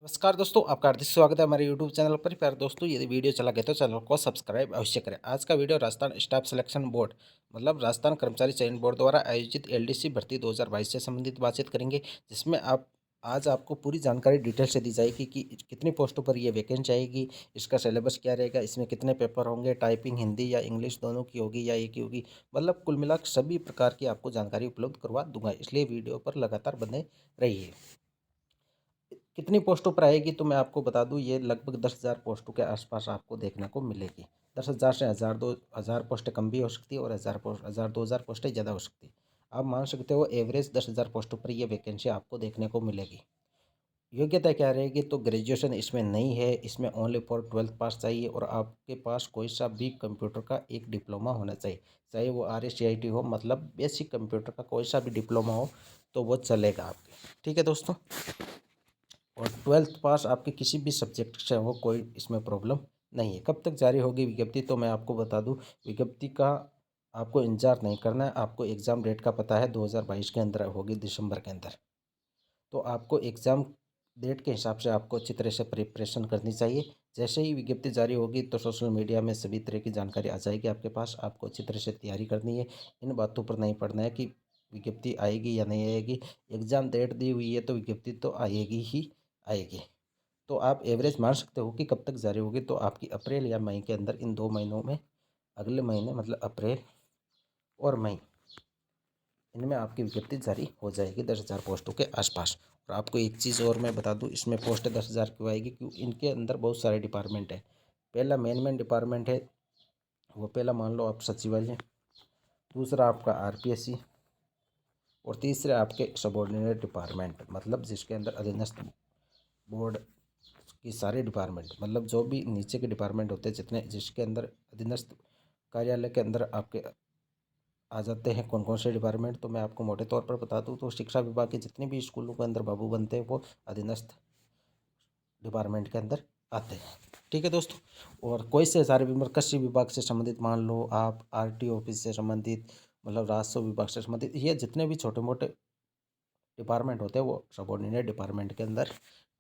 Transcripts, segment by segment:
नमस्कार दोस्तों, आपका हार्दिक स्वागत है हमारे यूट्यूब चैनल पर। प्यारे दोस्तों, यदि वीडियो चला गया तो चैनल को सब्सक्राइब अवश्य करें। आज का video Rajasthan staff selection board मतलब राजस्थान कर्मचारी चयन बोर्ड द्वारा आयोजित एलडीसी भर्ती 2022 से संबंधित बातचीत करेंगे, जिसमें आप आज आपको पूरी जानकारी डिटेल से दी जाएगी कि कितनी पोस्टों पर ये वैकेंसी आएगी, इसका सिलेबस क्या रहेगा, इसमें कितने पेपर होंगे, टाइपिंग हिंदी या इंग्लिश दोनों की होगी या एक ही होगी। मतलब कुल मिलाकर सभी प्रकार की आपको जानकारी उपलब्ध करवा दूंगा, इसलिए वीडियो पर लगातार बने रहिए। कितनी पोस्टों पर आएगी तो मैं आपको बता दूं, ये लगभग 10,000 पोस्टों के आसपास आपको देखने को मिलेगी। 10,000 से 1,000 पोस्टें कम भी हो सकती है और 1,000 पोस्टें ज़्यादा हो सकती है। आप मान सकते हो एवरेज 10,000 पोस्टों पर ये वैकेंसी आपको देखने को मिलेगी। योग्यता क्या रहेगी तो ग्रेजुएशन इसमें नहीं है, इसमें ओनली फॉर 12th पास चाहिए और आपके पास कोई सा भी कंप्यूटर का एक डिप्लोमा होना चाहिए, चाहे वो RACIT हो, मतलब बेसिक कंप्यूटर का कोई सा भी डिप्लोमा हो तो वो चलेगा आपके। ठीक है दोस्तों, और 12th पास आपके किसी भी सब्जेक्ट से हो, कोई इसमें प्रॉब्लम नहीं है। कब तक जारी होगी विज्ञप्ति तो मैं आपको बता दूं, विज्ञप्ति का आपको इंतजार नहीं करना है। आपको एग्ज़ाम डेट का पता है 2022 के अंदर होगी, दिसंबर के अंदर। तो आपको एग्ज़ाम डेट के हिसाब से आपको अच्छी तरह से प्रिपरेशन करनी चाहिए। जैसे ही विज्ञप्ति जारी होगी तो सोशल मीडिया में सभी तरह की जानकारी आ जाएगी आपके पास। आपको अच्छी तरह से तैयारी करनी है, इन बातों पर नहीं पड़ना है कि विज्ञप्ति आएगी या नहीं आएगी। एग्ज़ाम डेट दी हुई है तो विज्ञप्ति तो आएगी ही आएगी। तो आप एवरेज मान सकते हो कि कब तक जारी होगी तो आपकी अप्रैल या मई के अंदर, इन 2 महीनों में, अगले महीने मतलब अप्रैल और मई, इनमें आपकी विज्ञप्ति जारी हो जाएगी 10,000 पोस्टों के आसपास। और आपको एक चीज़ और मैं बता दूं, इसमें पोस्ट 10,000 क्यों आएगी, क्यों इनके अंदर बहुत सारे डिपार्टमेंट है। पहला मेन डिपार्टमेंट है वो, पहला मान लो आप सचिवालय, दूसरा आपका RPSC और तीसरा आपके सबॉर्डिनेट डिपार्टमेंट, मतलब जिसके अंदर अधीनस्थ बोर्ड की सारे डिपार्टमेंट, मतलब जो भी नीचे के डिपार्टमेंट होते हैं जितने, जिसके अंदर अधीनस्थ कार्यालय के अंदर आपके आ जाते हैं कौन कौन से डिपार्टमेंट, तो मैं आपको मोटे तौर पर बता दूं तो शिक्षा विभाग के जितने भी स्कूलों के अंदर बाबू बनते हैं वो अधीनस्थ डिपार्टमेंट के अंदर आते हैं। ठीक है दोस्तों, और कोई से सारे विभाग, कृषि विभाग से संबंधित मान लो आप, RTO ऑफिस से संबंधित, मतलब राजस्व विभाग से संबंधित, ये जितने भी छोटे मोटे डिपार्टमेंट होते हैं वो सबॉर्डिनेट डिपार्टमेंट के अंदर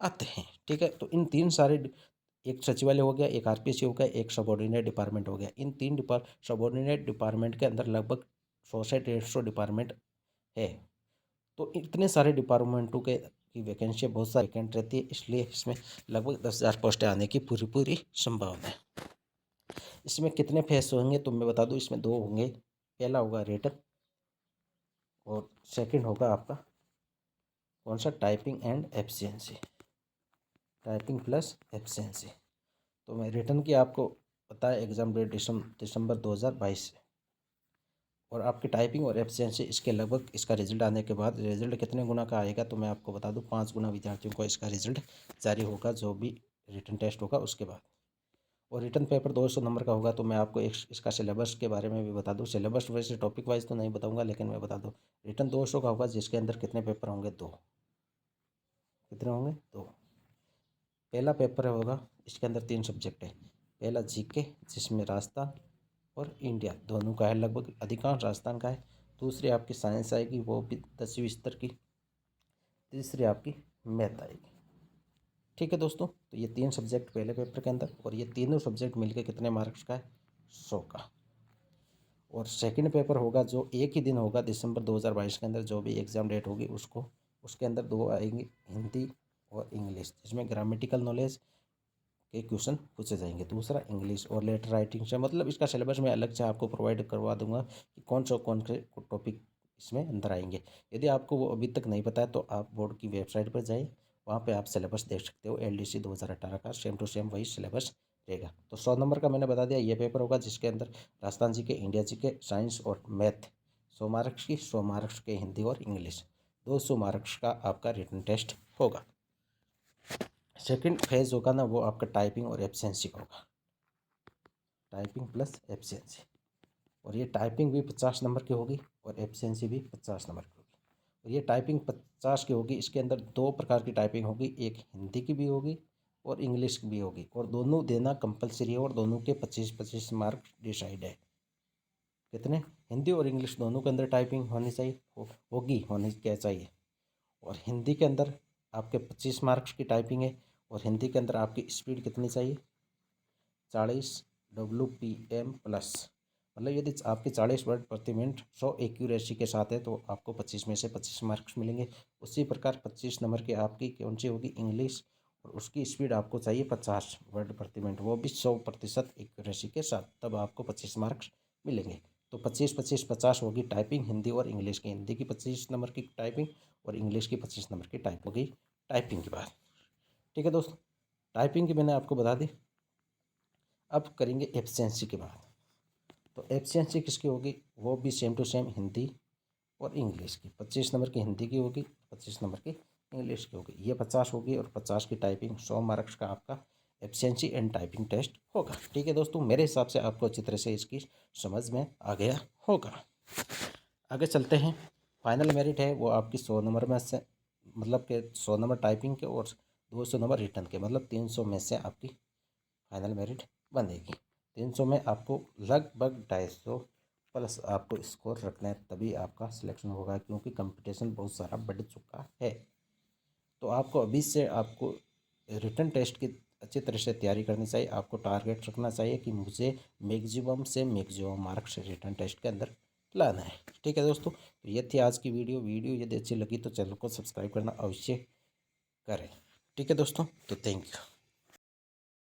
आते हैं। ठीक है, तो इन तीन सारे एक सचिवालय हो गया, एक RPSC हो गया, एक सबॉर्डिनेट डिपार्टमेंट हो गया, इन तीन सबॉर्डिनेट डिपार्टमेंट के अंदर लगभग 100 से 150 डिपार्टमेंट है। तो इतने सारे डिपार्टमेंटों के की वैकेंसी बहुत सारी वैकेंट रहती है, इसलिए इसमें लगभग 10,000 पोस्टें आने की पूरी पूरी संभावना है। इसमें कितने फेस होंगे तो मैं बता दूं, इसमें दो होंगे। पहला होगा रिटन और सेकंड होगा आपका कौन सा, typing and efficiency, typing plus efficiency. तो मैं रिटर्न की आपको पता है एग्ज़ाम डेट दिसंबर 2022 से, और आपकी टाइपिंग और एफिशिएंसी इसके लगभग, इसका रिजल्ट आने के बाद, रिजल्ट कितने गुना का आएगा तो मैं आपको बता दूं, 5 गुना विद्यार्थियों को इसका रिजल्ट जारी होगा जो भी रिटर्न टेस्ट होगा उसके बाद। और रिटर्न पेपर 200 नंबर का होगा। तो मैं आपको इसका सिलेबस के बारे में भी बता दूं। सिलेबस वैसे टॉपिक वाइज तो नहीं बताऊंगा, लेकिन मैं बता दूं, रिटर्न 200 का होगा जिसके अंदर कितने पेपर होंगे, दो। कितने होंगे, दो। पहला पेपर होगा, इसके अंदर 3 सब्जेक्ट है। पहला GK, जिसमें राजस्थान और इंडिया दोनों का है, लगभग अधिकांश राजस्थान का है। दूसरी आपकी साइंस आएगी, वो भी 10वीं स्तर की। तीसरी आपकी मैथ आएगी। ठीक है दोस्तों, तो ये 3 सब्जेक्ट पहले पेपर के अंदर, और ये तीनों सब्जेक्ट मिलकर कितने मार्क्स का है, 100 का। और सेकंड पेपर होगा जो एक ही दिन होगा, दिसंबर 2022 के अंदर जो भी एग्ज़ाम डेट होगी उसको, उसके अंदर 2 आएंगे, हिंदी और इंग्लिश, जिसमें ग्रामेटिकल नॉलेज के क्वेश्चन पूछे जाएंगे। दूसरा इंग्लिश और लेटर राइटिंग से, मतलब इसका सिलेबस मैं अलग से आपको प्रोवाइड करवा दूंगा कि कौन से टॉपिक इसमें अंदर आएंगे। यदि आपको वो अभी तक नहीं पता है तो आप बोर्ड की वेबसाइट पर जाइए, वहाँ पे आप सिलेबस देख सकते हो। LDC 2018 का सेम टू सेम वही सिलेबस रहेगा। तो 100 नंबर का मैंने बता दिया, ये पेपर होगा जिसके अंदर राजस्थान जी के, इंडिया जी के, साइंस और मैथ 100 मार्क्स की, 100 मार्क्स के हिंदी और इंग्लिश, 200 मार्क्स का आपका रिटन टेस्ट होगा। सेकंड फेज होगा ना, वो आपका टाइपिंग और एफिशिएंसी का होगा, टाइपिंग प्लस एफिशिएंसी। और ये टाइपिंग भी 50 नंबर की होगी और एफिशिएंसी भी 50 नंबर की होगी। और ये टाइपिंग 50 की होगी, इसके अंदर 2 प्रकार की टाइपिंग होगी, एक हिंदी की भी होगी और इंग्लिश की भी होगी, और दोनों देना कंपलसरी है, और दोनों के 25-25 मार्क डिसाइड है। कितने, हिंदी और इंग्लिश दोनों के अंदर टाइपिंग होनी चाहिए, होगी, होनी क्या चाहिए। और हिंदी के अंदर आपके 25 मार्क्स की टाइपिंग है, और हिंदी के अंदर आपकी स्पीड कितनी चाहिए 40 WPM प्लस, मतलब यदि आपकी 40 वर्ड प्रति मिनट 100 एक्यूरेसी के साथ है तो आपको 25 में से 25 मार्क्स मिलेंगे। उसी प्रकार 25 नंबर की आपकी कौन सी होगी इंग्लिश, और उसकी स्पीड आपको चाहिए 50 वर्ड प्रति मिनट, वो भी 100% एक्यूरेसी के साथ, तब आपको 25 मार्क्स मिलेंगे। तो 25 25 50 होगी टाइपिंग हिंदी और इंग्लिश की, हिंदी की 25 नंबर की टाइपिंग और इंग्लिश की 25 नंबर की टाइप होगी टाइपिंग की बात। ठीक है दोस्तों, टाइपिंग की मैंने आपको बता दी। अब करेंगे एफिशिएंसी की बात। तो एफिशिएंसी किसकी होगी, वो भी सेम टू सेम हिंदी और इंग्लिश की, 25 नंबर की हिंदी की होगी, 25 नंबर की इंग्लिश की होगी, ये 50 होगी, और 50 की टाइपिंग, 100 मार्क्स का आपका एफिशिएंसी एंड टाइपिंग टेस्ट होगा। ठीक है दोस्तों, मेरे हिसाब से आपको अच्छी तरह से इसकी समझ में आ गया होगा। आगे चलते हैं। फाइनल मेरिट है वो आपकी 100 नंबर में से, मतलब कि 100 नंबर टाइपिंग के और 200 नंबर रिटर्न के, मतलब 300 में से आपकी फाइनल मेरिट बनेगी। 300 में आपको लगभग 250 प्लस आपको स्कोर रखना है, तभी आपका सिलेक्शन होगा, क्योंकि कंपटीशन बहुत सारा बढ़ चुका है। तो आपको अभी से आपको रिटन टेस्ट की अच्छी तरह से तैयारी करनी चाहिए। आपको टारगेट रखना चाहिए कि मुझे मैक्सिमम से मैक्सिमम मार्क्स रिटन टेस्ट के अंदर लाना है। ठीक है दोस्तों, तो ये थी आज की वीडियो यदि अच्छी लगी तो चैनल को सब्सक्राइब करना अवश्य करें। ठीक है दोस्तों, तो थैंक यू।